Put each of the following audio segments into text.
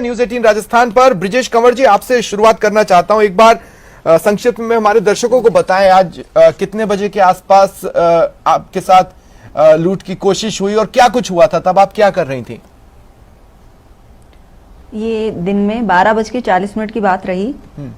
News 18 Rajasthan पर। ब्रिजेश कंवर जी, आपसे शुरुआत करना चाहता हूं। एक बार संक्षिप्त में हमारे दर्शकों को बताएं, आज कितने बजे के आसपास आपके साथ लूट की कोशिश हुई और क्या कुछ हुआ था, तब आप क्या कर रही थी? ये दिन में 12:40 की बात रही।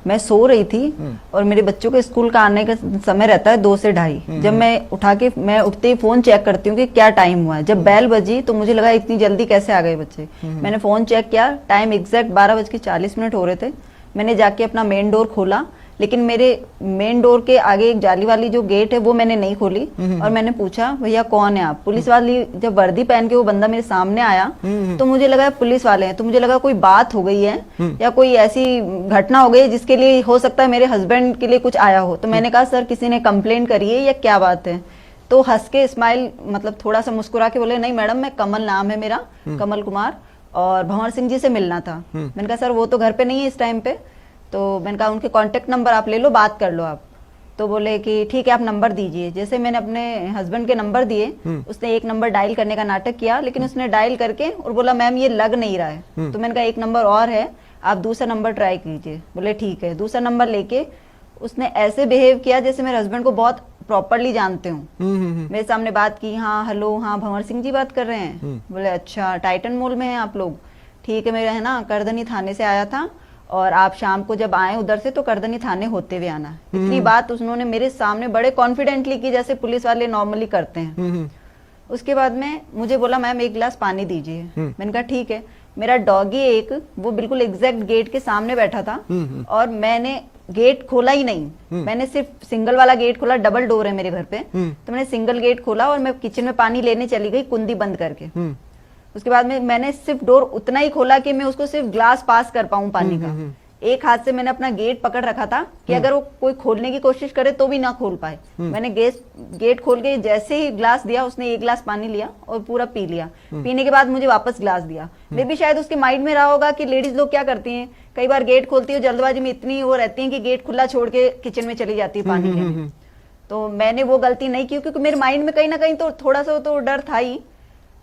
मैं सो रही थी और मेरे बच्चों के स्कूल का आने का समय रहता है 2 से 2:30। जब मैं उठते ही फोन चेक करती हूँ कि क्या टाइम हुआ है। जब बेल बजी तो मुझे लगा इतनी जल्दी कैसे आ गए बच्चे। मैंने फोन चेक किया, टाइम एग्जैक्ट 12:40 हो रहे थे। मैंने जाके अपना मेन डोर खोला, लेकिन मेरे मेन डोर के आगे एक जाली वाली जो गेट है वो मैंने नहीं खोली। और मैंने पूछा, भैया कौन है आप? पुलिस वाली जब वर्दी पहन के वो बंदा मेरे सामने आया तो मुझे लगा पुलिस वाले हैं। तो मुझे लगा कोई बात हो गई है या कोई ऐसी घटना हो गई जिसके लिए हो सकता है मेरे हस्बैंड के लिए कुछ आया हो। तो मैंने कहा, सर किसी ने कंप्लेन करी है या क्या बात है? तो हंस के स्माइल, मतलब थोड़ा सा मुस्कुरा के बोले, नहीं मैडम, मैं कमल नाम है मेरा, कमल कुमार, और भंवर सिंह जी से मिलना था। मैंने कहा, सर वो तो घर पे नहीं है इस टाइम पे। तो मैंने कहा, उनके कांटेक्ट नंबर आप ले लो, बात कर लो आप। तो बोले कि ठीक है, आप नंबर दीजिए। जैसे मैंने अपने हस्बैंड के नंबर दिए, उसने एक नंबर डायल करने का नाटक किया, लेकिन उसने डायल करके और बोला, मैम ये लग नहीं रहा है। तो मैंने कहा, एक नंबर और है, आप दूसरा नंबर ट्राई कीजिए। बोले ठीक है। दूसरा नंबर लेके उसने ऐसे बिहेव किया जैसे मेरे हस्बैंड को बहुत प्रॉपरली जानते हूँ। मेरे सामने बात की, हाँ हेलो, हाँ भंवर सिंह जी बात कर रहे हैं? बोले अच्छा, टाइटन मॉल में हैं आप लोग? ठीक है, मेरा है ना करधनी थाने से आया था, और आप शाम को जब आए उधर से तो करधनी थाने होते हुए आना। इतनी बात उन्होंने मेरे सामने बड़े कॉन्फिडेंटली की, जैसे पुलिस वाले नॉर्मली करते हैं। उसके बाद में मुझे बोला, मैम एक गिलास पानी दीजिए। मैंने कहा ठीक है। मेरा डॉगी एक वो बिल्कुल एग्जैक्ट गेट के सामने बैठा था, और मैंने गेट खोला ही नहीं। मैंने सिर्फ सिंगल वाला गेट खोला, डबल डोर है मेरे घर पे। तो मैंने सिंगल गेट खोला और मैं किचन में पानी लेने चली गई, कुंडी बंद करके। उसके बाद में मैंने सिर्फ डोर उतना ही खोला कि मैं उसको सिर्फ ग्लास पास कर पाऊं पानी का। एक हाथ से मैंने अपना गेट पकड़ रखा था कि अगर वो कोई खोलने की कोशिश करे तो भी ना खोल पाए। मैंने गेट खोल के जैसे ही ग्लास दिया, उसने एक ग्लास पानी लिया और पूरा पी लिया। पीने के बाद मुझे वापस ग्लास दिया। मे भी शायद उसके माइंड में रहा होगा कि लेडीज लोग क्या करती हैं, कई बार गेट खोलती है जल्दबाजी में, इतनी वो रहती है कि गेट खुला छोड़ के किचन में चली जाती है पानी के लिए। तो मैंने वो गलती नहीं की, क्योंकि मेरे माइंड में कहीं ना कहीं तो थोड़ा सा तो डर था ही।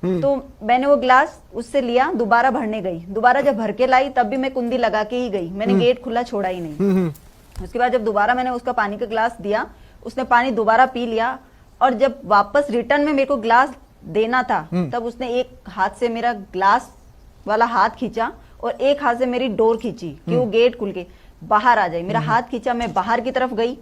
तो मैंने वो ग्लास उससे लिया, दोबारा भरने गई। दोबारा जब भर के लाई तब भी मैं कुंडी लगा के ही गई, मैंने गेट खुला छोड़ा ही नहीं। उसके बाद जब दोबारा मैंने उसका पानी का ग्लास दिया, उसने पानी दोबारा पी लिया। और जब वापस रिटर्न में मेरे को ग्लास देना था, तब उसने एक हाथ से मेरा ग्लास वाला हाथ खींचा और एक हाथ से मेरी डोर खींची कि वो गेट खुल के बाहर आ जाए। मेरा हाथ खींचा, मैं बाहर की तरफ गई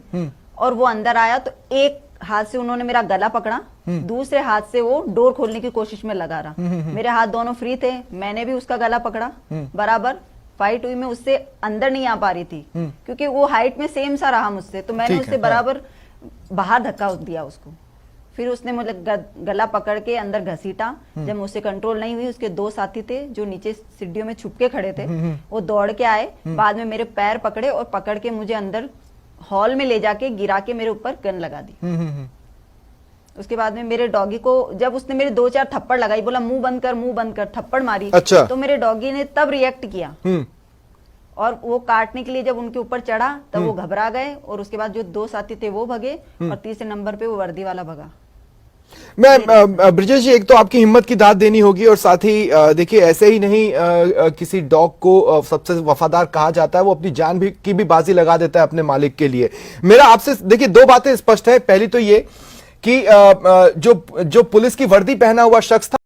और वो अंदर आया। तो एक हाथ से उन्होंने मेरा गला पकड़ा, दूसरे हाथ से वो डोर खोलने की कोशिश में लगा रहा। मेरे हाथ दोनों फ्री थे, मैंने भी उसका गला पकड़ा। बराबर फाइट हुई, मैं उससे अंदर नहीं आ पा रही थी क्योंकि वो हाइट में सेम सा रहा मुझसे। तो मैंने उससे बराबर बाहर धक्का दिया उसको। फिर उसने मुझे गला पकड़ के अंदर घसीटा। जब मुझसे कंट्रोल नहीं हुई, उसके 2 साथी थे जो नीचे सीढ़ियों में छुप के खड़े थे, वो दौड़ के आए। बाद में मेरे पैर पकड़े और पकड़ के मुझे अंदर हॉल में ले जाके गिरा के मेरे ऊपर गन लगा दी। उसके बाद में मेरे डॉगी को जब उसने मेरे 2-4 थप्पड़ लगाई, बोला मुंह बंद कर, थप्पड़ मारी। अच्छा। तो मेरे डॉगी ने तब रिएक्ट किया और वो काटने के लिए जब उनके ऊपर चढ़ा तब वो घबरा गए। और उसके बाद जो 2 साथी थे वो भगे और तीसरे नंबर पे वो वर्दी वाला भगा। मैं ब्रिजेश जी, एक तो आपकी हिम्मत की दाद देनी होगी, और साथ ही देखिए ऐसे ही नहीं किसी डॉग को सबसे वफादार कहा जाता है, वो अपनी जान भी की भी बाजी लगा देता है अपने मालिक के लिए। मेरा आपसे देखिए 2 बातें स्पष्ट है। पहली तो ये कि जो पुलिस की वर्दी पहना हुआ शख्स था